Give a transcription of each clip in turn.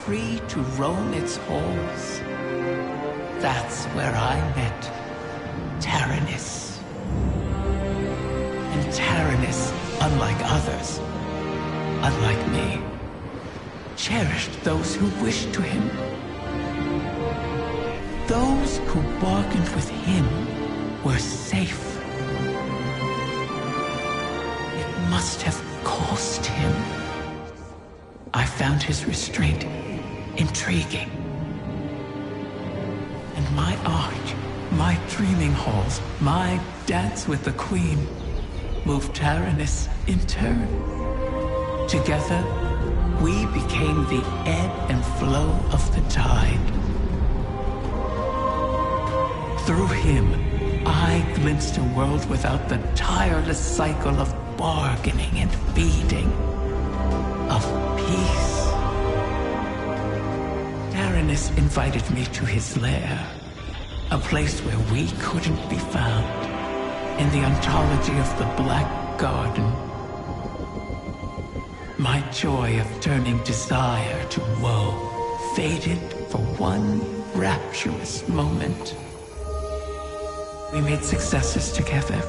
free to roam its halls. That's where I met Taranis. And Taranis, unlike others, unlike me, cherished those who wished to him. Those who bargained with him were safe. It must have cost him. I found his restraint intriguing. And my art, my dreaming halls, my dance with the Queen moved Taranis in turn. Together, we became the ebb and flow of the tide. Through him, I glimpsed a world without the tireless cycle of bargaining and feeding, of peace. Taranis invited me to his lair, a place where we couldn't be found, in the ontology of the Black Garden. My joy of turning desire to woe faded for one rapturous moment. We made successes together.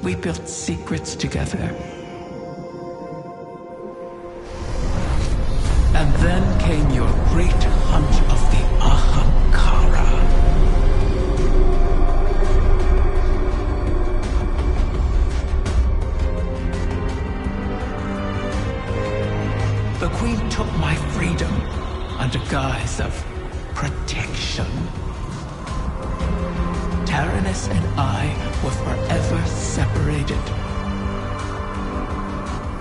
We built secrets together. And then came your great hunt of the Ahamkara. The Queen took my freedom under guise of protection. Taranis and I were forever separated.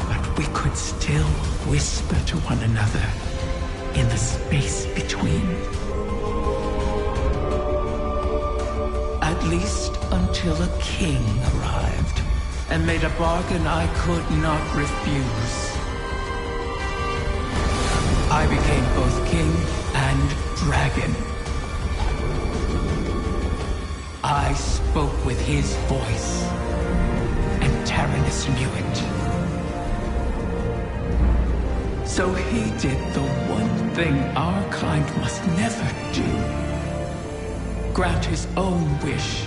But we could still whisper to one another in the space between. At least until a king arrived and made a bargain I could not refuse. I became both king and dragon. I spoke with his voice, and Taranis knew it. So he did the one thing our kind must never do. Grant his own wish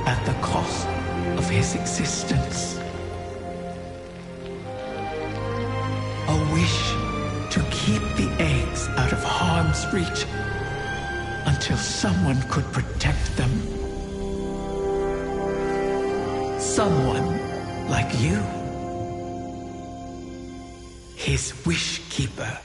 at the cost of his existence. A wish to keep the eggs out of harm's reach until someone could protect them. Someone like you. His wish keeper.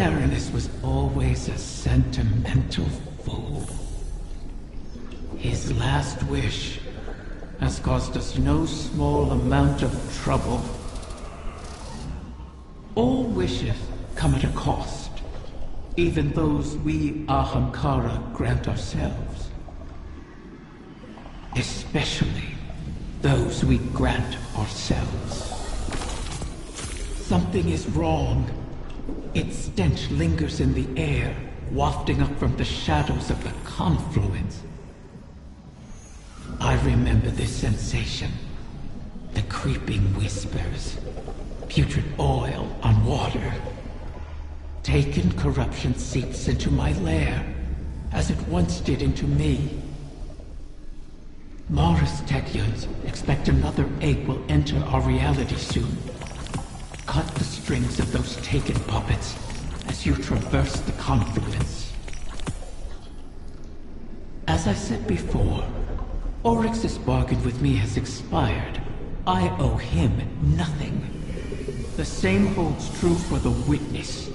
Taranis was always a sentimental fool. His last wish has caused us no small amount of trouble. All wishes come at a cost, even those we Ahamkara grant ourselves. Especially those we grant ourselves. Something is wrong. Its stench lingers in the air, wafting up from the shadows of the confluence. I remember this sensation. The creeping whispers. Putrid oil on water. Taken corruption seeps into my lair, as it once did into me. Mara's Techeuns expect another egg will enter our reality soon. Cut the strings of those taken puppets as you traverse the confluence. As I said before, Oryx's bargain with me has expired. I owe him nothing. The same holds true for the Witness.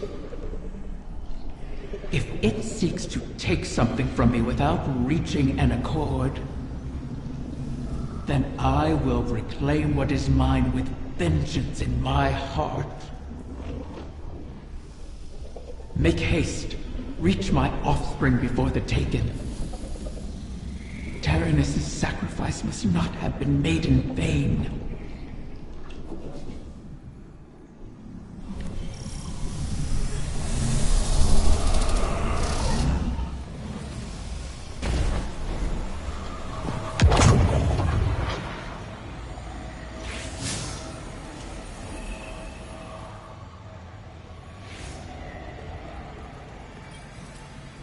If it seeks to take something from me without reaching an accord, then I will reclaim what is mine with vengeance in my heart. Make haste. Reach my offspring before the Taken. Taranis' sacrifice must not have been made in vain.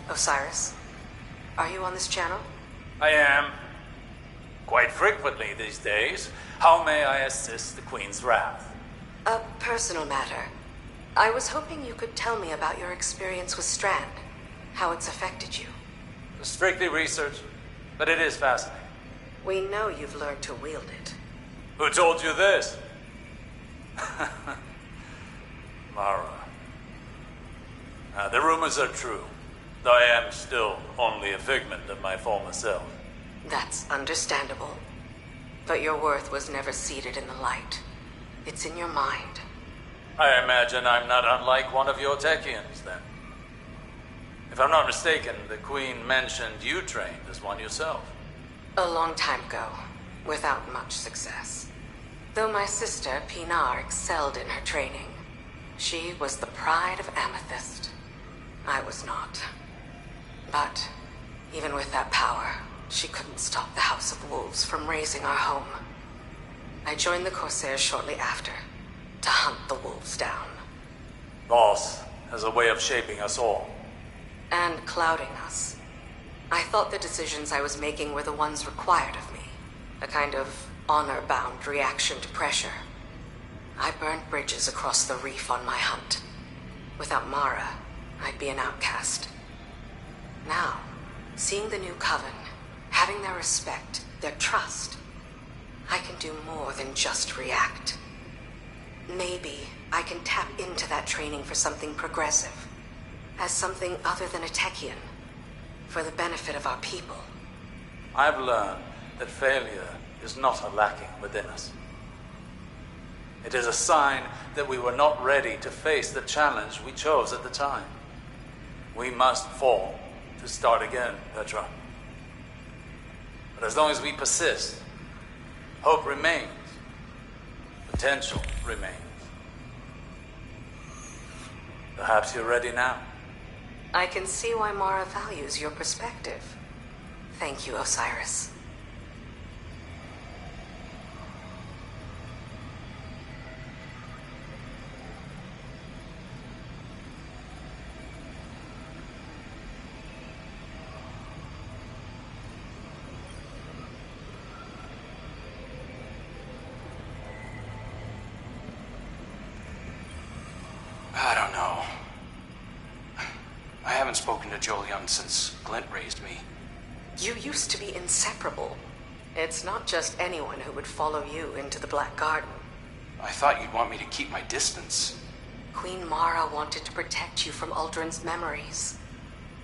Osiris, are you on this channel? I am. Quite frequently these days. How may I assist the Queen's wrath? A personal matter. I was hoping you could tell me about your experience with Strand, how it's affected you. Strictly research, but it is fascinating. We know you've learned to wield it. Who told you this? Mara. The rumors are true. Though I am still only a figment of my former self. That's understandable. But your worth was never seated in the light. It's in your mind. I imagine I'm not unlike one of your Techeuns, then. If I'm not mistaken, the Queen mentioned you trained as one yourself. A long time ago, without much success. Though my sister, Pinar, excelled in her training. She was the pride of Amethyst. I was not. But, even with that power, she couldn't stop the House of Wolves from razing our home. I joined the Corsairs shortly after, to hunt the wolves down. Boss has a way of shaping us all. And clouding us. I thought the decisions I was making were the ones required of me. A kind of honor-bound reaction to pressure. I burned bridges across the reef on my hunt. Without Mara, I'd be an outcast. Now, seeing the new Coven, having their respect, their trust, I can do more than just react. Maybe I can tap into that training for something progressive, as something other than a Techeun, for the benefit of our people. I've learned that failure is not a lacking within us. It is a sign that we were not ready to face the challenge we chose at the time. We must fall to start again, Petra. But as long as we persist, hope remains. Potential remains. Perhaps you're ready now. I can see why Mara values your perspective. Thank you, Osiris. I don't know. I haven't spoken to Jolyon since Glint raised me. You used to be inseparable. It's not just anyone who would follow you into the Black Garden. I thought you'd want me to keep my distance. Queen Mara wanted to protect you from Uldren's memories.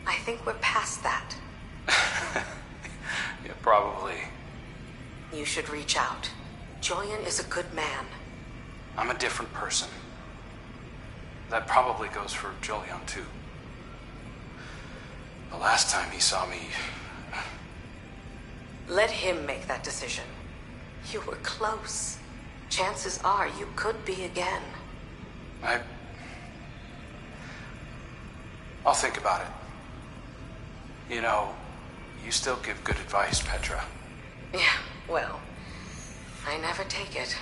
I think we're past that. Yeah, probably. You should reach out. Julian is a good man. I'm a different person. That probably goes for Julian, too. The last time he saw me... Let him make that decision. You were close. Chances are you could be again. I'll think about it. You know, you still give good advice, Petra. Yeah, well, I never take it.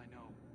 I know.